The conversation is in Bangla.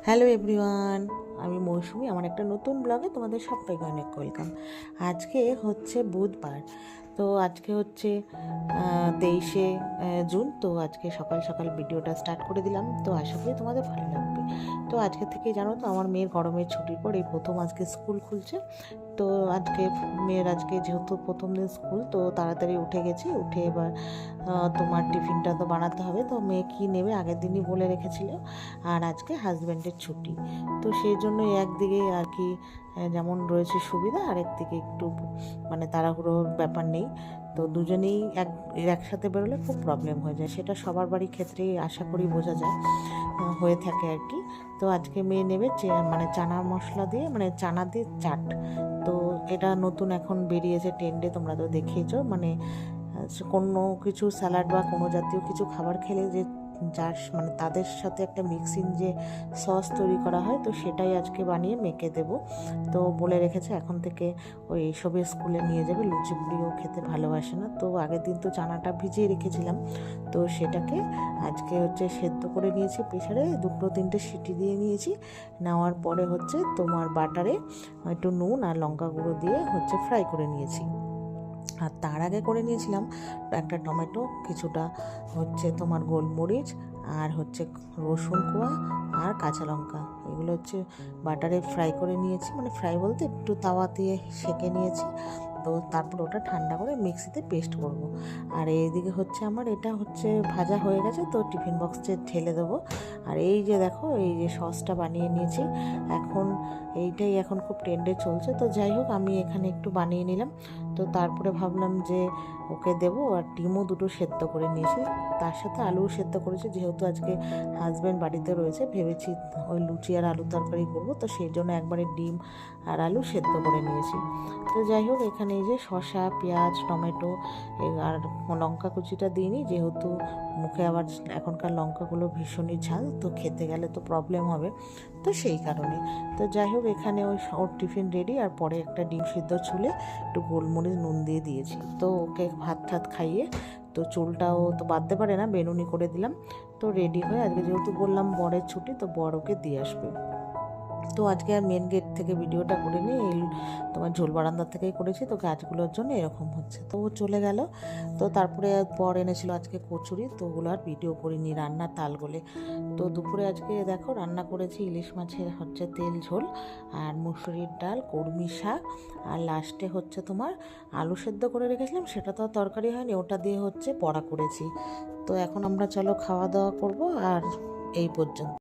হ্যালো এভরিওয়ান, আমি মৌসুমি। আমার একটা নতুন ব্লগে তোমাদের সবাইকে অনেক ওয়েলকাম। আজকে হচ্ছে বুধবার, তো আজকে হচ্ছে 23শে জুন। তো আজকে সকাল সকাল ভিডিওটা স্টার্ট করে দিলাম, তো আশা করি তোমাদের ভালো লাগবে। তো আজকে থেকে জানো তো আমার মেয়ের গরমের ছুটির পর এই প্রথম আজকে স্কুল খুলছে। তো আজকে মেয়ের আজকে যেহেতু প্রথম দিন স্কুল, তো তাড়াতাড়ি উঠে গেছি। উঠে এবার তোমার টিফিনটা তো বানাতে হবে। তো মেয়ে কী নেবে আগের দিনই বলে রেখেছিল, আর আজকে হাজব্যান্ডের ছুটি। তো সেই জন্য একদিকে আর কি যেমন রয়েছে সুবিধা, আর একদিকে একটু মানে তাড়াহুড়োর ব্যাপার নেই। তো দুজনেই একসাথে বেরোলে খুব প্রবলেম হয়ে যায়, সেটা সবার বাড়ির ক্ষেত্রেই আশা করি বোঝা যায়, হয়ে থাকে আর কি। তো আজকে মেয়ে নেবে মানে চানা মশলা দিয়ে, মানে চানা দিয়ে চাট। তো এটা নতুন এখন বেরিয়েছে ট্রেন্ডে, তোমরা তো দেখেইছো। মানে কোনো কিছু স্যালাড বা কোনো জাতীয় কিছু খাবার খেলে যে যার মানে তাদের সাথে একটা মিক্সিং যে সস তৈরি করা হয়, তো সেটাই আজকে বানিয়ে মেখে দেবো। তো বলে রেখেছে এখন থেকে ওই সবে স্কুলে নিয়ে যাবে। লুচি পুরিও খেতে ভালোবাসে না, তো আগের দিন তো চানাটা ভিজিয়ে রেখেছিলাম, তো সেটাকে আজকে হচ্ছে সেদ্ধ করে নিয়েছি প্রেসারে, 2-3টে সিটি দিয়ে নিয়েছি। নেওয়ার পরে হচ্ছে তোমার বাটারে একটু নুন আর লঙ্কা গুঁড়ো দিয়ে হচ্ছে ফ্রাই করে নিয়েছি। আর তার আগে করে নিয়েছিলাম একটা টমেটো, কিছুটা হচ্ছে তোমার গোলমরিচ, আর হচ্ছে রসুন কোয়া আর কাঁচা লঙ্কা, এগুলো হচ্ছে বাটারে ফ্রাই করে নিয়েছি। মানে ফ্রাই বলতে একটু তাওয়া দিয়ে সেঁকে নিয়েছি। তো তারপর ওটা ঠান্ডা করে মিক্সিতে পেস্ট করব। আর এইদিকে হচ্ছে আমার এটা হচ্ছে ভাজা হয়ে গেছে, তো টিফিন বক্সে ঢেলে দেবো। আর এই যে দেখো, এই যে সসটা বানিয়ে নিয়েছি এখন, এইটাই এখন খুব ট্রেন্ডে চলছে। তো যাই হোক, আমি এখানে একটু বানিয়ে নিলাম। তো তারপরে ভাবলাম যে ওকে দেবো। আর ডিমও দুটো সেদ্ধ করে নিয়েছি, তার সাথে আলুও সেদ্ধ করেছি। যেহেতু আজকে হাজব্যান্ড বাড়িতে রয়েছে, ভেবেছি ওই লুচি আর আলু তরকারি করবো, তো সেই জন্য একবারে ডিম আর আলু সেদ্ধ করে নিয়েছি। তো যাই হোক, এখানে এই যে শসা, পেঁয়াজ, টমেটো আর লঙ্কা কুচিটা দিইনি, যেহেতু মুখে আবার এখনকার লঙ্কাগুলো ভীষণই ঝাল, তো খেতে গেলে তো প্রবলেম হবে, তো সেই কারণে। তো যাই হোক, এখানে ওর টিফিন রেডি। আর পরে একটা ডিম সিদ্ধ ছুলে একটু গোলমরিচ নুন দিয়ে দিয়েছি। তো ওকে ভাত ঠাত খাইয়ে, তো চুলটাও তো বাঁধতে পারে না, বেনুনি করে দিলাম। তো রেডি হয়ে আজকে যেহেতু বললাম বরের ছুটি, তো বর ওকে দিয়ে আসবে। তো আজকে আর মেন গেট থেকে ভিডিওটা করিনি, এই তোমার ঝোল বারান্দা থেকেই করেছি। তো গাছগুলোর জন্য এরকম হচ্ছে, তো ও চলে গেল। তো তারপরে পর এনেছিল আজকে কচুরি, তো ওগুলো আর ভিডিও করিনি, রান্নার তাল গলে। তো দুপুরে আজকে দেখো রান্না করেছি ইলিশ মাছের হচ্ছে তেল ঝোল, আর মুসুরির ডাল, কলমি শাক, আর লাস্টে হচ্ছে তোমার আলু সেদ্ধ করে রেখেছিলাম, সেটা তো আর তরকারি হয়নি, ওটা দিয়ে হচ্ছে বড়া করেছি। তো এখন আমরা চলো খাওয়া দাওয়া করব, আর এই পর্যন্ত।